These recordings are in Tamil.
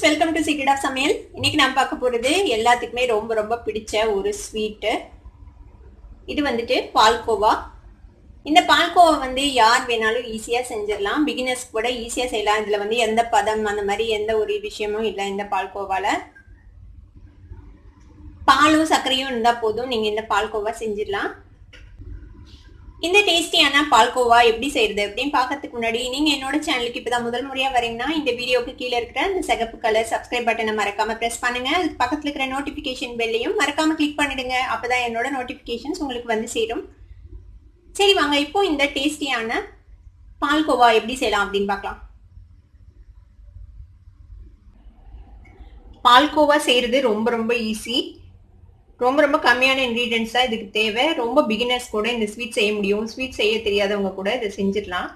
Friends, welcome to secret of சமையல். இன்னைக்கு நான் பார்க்க போறது எல்லாத்துக்குமே ரொம்ப ரொம்ப பிடிச்ச ஒரு ஸ்வீட்டு. இது வந்துட்டு பால்கோவா. இந்த பால்கோவா வந்து யார் வேணாலும் ஈஸியா செஞ்சிடலாம். பிகினர்ஸ் கூட ஈஸியா செய்யலாம். இதுல வந்து எந்த பதம் அந்த மாதிரி எந்த ஒரு விஷயமும் இல்லை. இந்த பால்கோவால பாலும் சர்க்கரையும் இருந்தா போதும், நீங்க இந்த பால்கோவா செஞ்சிடலாம். இந்த டேஸ்டியான பால்கோவா எப்படி செய்யறது அப்படின்னு பார்க்கறதுக்கு முன்னாடி நீங்க என்னோட சேனலுக்கு இப்பதான் முதல் முறையா வரீங்கன்னா இந்த வீடியோக்கு கீழே இருக்கிற இந்த சிகப்பு கலர் சப்ஸ்கிரைப் பட்டனை மறக்காம பிரஸ் பண்ணுங்க. அதுக்கு பக்கத்துல இருக்கிற நோட்டிபிகேஷன் பெல்லையும் மறக்காம கிளிக் பண்ணிடுங்க. அப்பதான் என்னோட நோட்டிபிகேஷன்ஸ் உங்களுக்கு வந்து சேரும். சரி வாங்க, இப்போ இந்த டேஸ்டியான பால்கோவா எப்படி செய்யலாம் அப்படின்னு பார்க்கலாம். பால்கோவா செய்யறது ரொம்ப ரொம்ப ஈஸி. ரொம்ப ரொம்ப கம்மியான இன்க்ரீடியன்ஸ் தான் இதுக்கு தேவை. ரொம்ப பிகினர்ஸ் கூட இந்த ஸ்வீட் செய்ய முடியும். ஸ்வீட் செய்ய தெரியாதவங்க கூட இதை செஞ்சிடலாம்.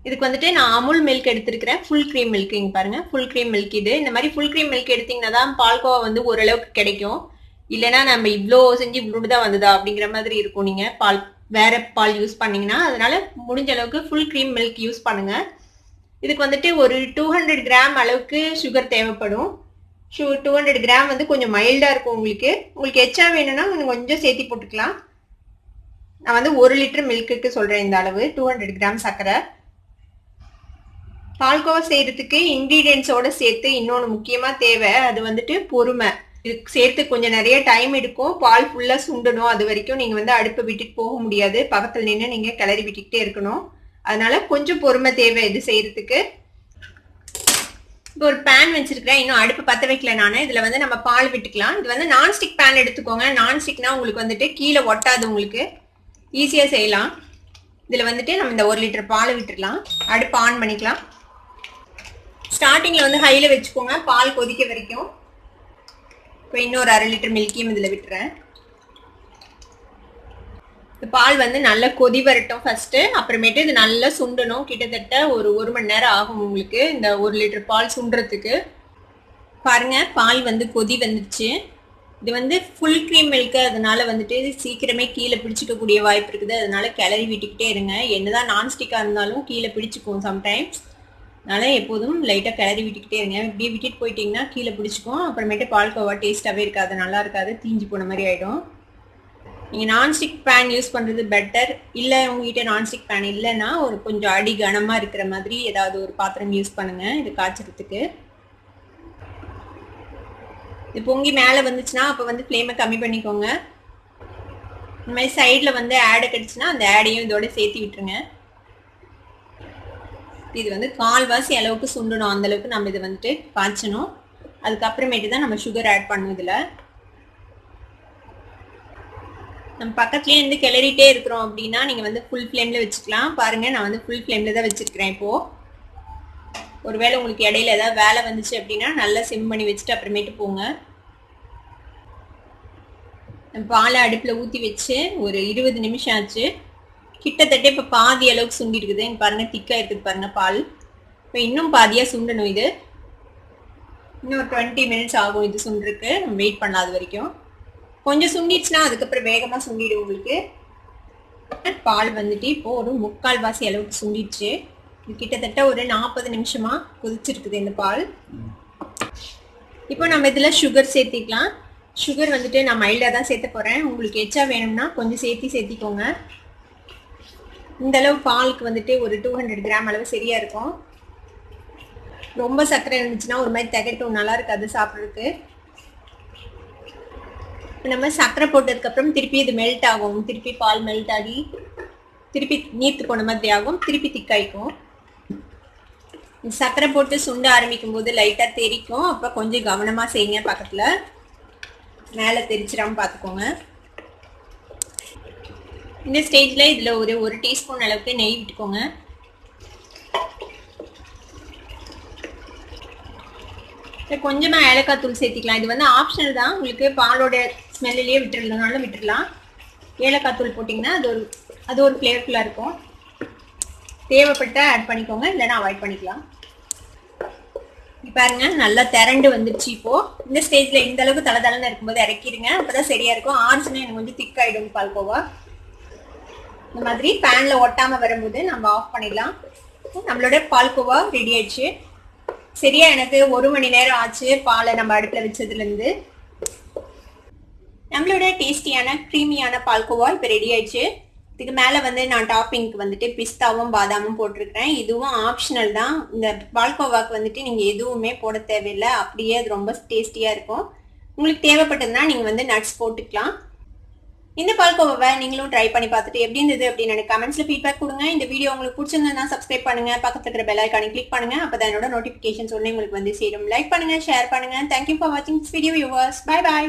இதுக்கு வந்துட்டு நான் அமுல் மில்க் எடுத்துருக்கிறேன். Full cream milk. இங்கே பாருங்க, ஃபுல் க்ரீம் மில்க். இது இந்த மாதிரி ஃபுல் க்ரீம் மில்க் எடுத்தீங்கன்னா தான் பால்கோவா வந்து ஓரளவுக்கு கிடைக்கும். இல்லைன்னா நம்ம இவ்வளோ செஞ்சு இவ்வளோ தான் வந்ததா அப்படிங்கிற மாதிரி இருக்கும். நீங்கள் பால் வேற பால் யூஸ் பண்ணீங்கன்னா, அதனால முடிஞ்ச அளவுக்கு ஃபுல் க்ரீம் மில்க் யூஸ் பண்ணுங்க. இதுக்கு வந்துட்டு ஒரு 200 கிராம் அளவுக்கு சுகர் தேவைப்படும். 200 கிராம் வந்து கொஞ்சம் மைல்டா இருக்கும். உங்களுக்கு எச்சா வேணும்னா கொஞ்சம் சேர்த்தி போட்டுக்கலாம். நான் வந்து 1 லிட்டர் மில்க்குக்கு சொல்றேன் இந்த அளவு. 200 கிராம் சர்க்கரை. பால்கோவா செய்யறதுக்கு இன்கிரீடியன்ஸோட சேர்த்து இன்னொன்று முக்கியமா தேவை, அது வந்துட்டு பொறுமை. இதுக்கு சேர்த்து கொஞ்சம் நிறைய டைம் எடுக்கும். பால் ஃபுல்லா சுண்டணும். அது வரைக்கும் நீங்க வந்து அடுப்பை விட்டுட்டு போக முடியாது. பக்கத்துல நின்று நீங்க கிளறி விட்டுக்கிட்டே இருக்கணும். அதனால கொஞ்சம் பொறுமை தேவை இது செய்யறதுக்கு. இப்போ ஒரு பேன் வச்சிருக்கிறேன். இன்னும் அடுப்பு பற்ற வைக்கல நான். இதுல வந்து நம்ம பால் விட்டுக்கலாம். இது வந்து நான்ஸ்டிக் பேன் எடுத்துக்கோங்க. நான்ஸ்டிக்னா உங்களுக்கு வந்துட்டு கீழே ஒட்டாது, உங்களுக்கு ஈஸியா செய்யலாம். இதுல வந்துட்டு நம்ம இந்த 1 லிட்டர் பால் விட்டுடலாம். அடுப்பு ஆன் பண்ணிக்கலாம். ஸ்டார்டிங்ல வந்து ஹைல வச்சுக்கோங்க, பால் கொதிக்க வரைக்கும். இப்போ இன்னொரு 1/2 லிட்டர் மில்கையும் இதுல விட்டுறேன். பால் வந்து நல்லா கொதி வரட்டும் ஃபர்ஸ்ட். அப்புறமேட்டு இது நல்லா சுண்டணும். கிட்டத்தட்ட ஒரு 1 மணி நேரம் ஆகும் உங்களுக்கு இந்த 1 லிட்டர் பால் சுண்டுறதுக்கு. பாருங்க, பால் வந்து கொதி வந்துடுச்சு. இது வந்து ஃபுல் க்ரீம் மில்க், அதனால வந்துட்டு சீக்கிரமே கீழே பிடிச்சிக்கக்கூடிய வாய்ப்பு இருக்குது. அதனால கிளறி விட்டுக்கிட்டே இருங்க. என்னதான் நான்ஸ்டிக்காக இருந்தாலும் கீழே பிடிச்சிக்கும் சம்டைம்ஸ். அதனால எப்போதும் லைட்டாக கிளறி விட்டுக்கிட்டே இருங்க. இப்படியே விட்டுட்டு போயிட்டீங்கன்னா கீழே பிடிச்சிக்கும். அப்புறமேட்டு பால்கோவா டேஸ்ட்டாகவே இருக்காது, நல்லா இருக்காது, தீஞ்சு போன மாதிரி ஆகிடும். நீங்கள் நான்ஸ்டிக் பேன் யூஸ் பண்ணுறது பெட்டர். இல்லை உங்ககிட்ட நான்ஸ்டிக் பேன் இல்லைன்னா ஒரு கொஞ்சம் அடி கனமாக இருக்கிற மாதிரி ஏதாவது ஒரு பாத்திரம் யூஸ் பண்ணுங்கள் இது காய்ச்சறதுக்கு. இது பொங்கி மேலே வந்துச்சுன்னா அப்போ வந்து ஃப்ளேமை கம்மி பண்ணிக்கோங்க. இந்த மாதிரி சைடில் வந்து ஆடை கிடச்சுன்னா அந்த ஆடையும் இதோட சேர்த்து விட்டுருங்க. இது வந்து கால்வாசி அளவுக்கு சுண்டணும். அந்தளவுக்கு நம்ம இதை வந்துட்டு காய்ச்சணும். அதுக்கப்புறமேட்டு தான் நம்ம சுகர் ஆட் பண்ணணும். இதில் நம்ம பக்கத்துலேயே இருந்து கிளறிட்டே இருக்கிறோம் அப்படின்னா நீங்கள் வந்து ஃபுல் ஃப்ளேமில் வச்சுக்கலாம். பாருங்கள், நான் வந்து ஃபுல் ஃப்ளேமில் தான் வச்சுருக்கிறேன். இப்போது ஒருவேளை உங்களுக்கு இடையில ஏதாவது வேலை வந்துச்சு அப்படின்னா நல்லா சிம் பண்ணி வச்சுட்டு அப்புறமேட்டு போங்க. பாலை அடுப்பில் ஊற்றி வச்சு ஒரு 20 நிமிஷம் ஆச்சு. கிட்டத்தட்ட இப்போ பாதி அளவுக்கு சுண்டி இருக்குது. இங்கே பாருங்கள், திக்காக இருக்குது பாருங்கள் பால். இப்போ இன்னும் பாதியாக சுண்டணும். இது இன்னும் ஒரு 20 மினிட்ஸ் ஆகும் இது சுண்டுறதுக்கு. நம்ம வெயிட் பண்ணலாம் அது வரைக்கும். கொஞ்சம் சுண்டிடுச்சுன்னா அதுக்கப்புறம் வேகமாக சுண்டிடும் உங்களுக்கு. பால் வந்துட்டு இப்போ ஒரு 3/4 வாசி அளவுக்கு சுண்டிடுச்சு. இது கிட்டத்தட்ட ஒரு 40 நிமிஷமா கொதிச்சிருக்குது இந்த பால். இப்போ நம்ம இதில் சுகர் சேர்த்திக்கலாம். சுகர் வந்துட்டு நான் மைல்டாக தான் சேர்த்த போகிறேன். உங்களுக்கு எச்சா வேணும்னா கொஞ்சம் சேர்த்திக்கோங்க. இந்த அளவு பாலுக்கு வந்துட்டு ஒரு 200 கிராம் அளவு சரியா இருக்கும். ரொம்ப சர்க்கரை இருந்துச்சுன்னா ஒரு மாதிரி திகட்டும், நல்லா இருக்காது சாப்பிட்றதுக்கு. நம்ம சர்க்கரை போட்டதுக்கப்புறம் திருப்பி இது மெல்ட் ஆகும். திருப்பி பால் மெல்ட் ஆகி திருப்பி நீர்த்து போன மாதிரி ஆகும். திருப்பி திக்காய்க்கும். சர்க்கரை போட்டு சுண்ட ஆரம்பிக்கும் போது லைட்டாக தெரிக்கும். அப்போ கொஞ்சம் கவனமாக செய்யுங்க. பக்கத்தில் மேலே தெரிச்சிடாமல் பார்த்துக்கோங்க. இந்த ஸ்டேஜில் இதில் ஒரு 1 டீஸ்பூன் அளவுக்கு நெய் விட்டுக்கோங்க. கொஞ்சமாக ஏலக்காய் தூள் சேர்த்திக்கலாம். இது வந்து ஆப்ஷனல் தான். உங்களுக்கு பாலோட ஸ்மெல்லிலேயே விட்டுறதுனால விட்டுடலாம். ஏலக்காய் தூள் போட்டிங்கன்னா அது ஒரு ஃப்ளேவர்ஃபுல்லாக இருக்கும். தேவைப்பட்ட ஆட் பண்ணிக்கோங்க, இல்லைன்னா அவாய்ட் பண்ணிக்கலாம். பாருங்க, நல்லா திரண்டு வந்துடுச்சு. இப்போது இந்த ஸ்டேஜில் இந்த அளவுக்கு தளதளன்னு இருக்கும்போது இறக்கிடுங்க. அப்போ தான் சரியாக இருக்கும். ஆறுச்சுன்னா எனக்கு கொஞ்சம் திக்காயிடும் பால்கோவா. இந்த மாதிரி பேனில் ஒட்டாமல் வரும்போது நம்ம ஆஃப் பண்ணிடலாம். நம்மளோட பால்கோவா ரெடி ஆயிடுச்சு. சரியா எனக்கு 1 மணி நேரம் ஆச்சு பாலை நம்ம அடுப்புல வச்சதுல இருந்து. நம்மளோட டேஸ்டியான க்ரீமியான பால்கோவா இப்போ ரெடி ஆயிடுச்சு. இதுக்கு மேலே வந்து நான் டாப்பிங்க்கு வந்துட்டு பிஸ்தாவும் பாதாமும் போட்டிருக்கிறேன். இதுவும் ஆப்ஷனல் தான். இந்த பால்கோவாக்கு வந்துட்டு நீங்கள் எதுவுமே போட தேவையில்லை, அப்படியே அது ரொம்ப டேஸ்டியாக இருக்கும். உங்களுக்கு தேவைப்பட்டதுன்னா நீங்கள் வந்து நட்ஸ் போட்டுக்கலாம். இந்த பால்கோவாவை நீங்களும் ட்ரை பண்ணி பார்த்துட்டு எப்படி இருந்தது அப்படின்னு எனக்கு கமெண்ட்ஸில் ஃபீட்பேக் கொடுங்க. இந்த வீடியோ உங்களுக்கு பிடிச்சிருந்ததுன்னா சப்ஸ்கிரைப் பண்ணுங்க, பக்கத்தில் இருக்கிற பெல் ஐக்கானை கிளிக் பண்ணுங்க. அப்போ தான் என்னோட நோட்டிஃபிகேஷன்ஸ் உடனே உங்களுக்கு வந்து சேரும். லைக் பண்ணுங்க, ஷேர் பண்ணுங்க. தேங்க்யூ ஃபார் வாட்சிங் this video viewers. Bye bye.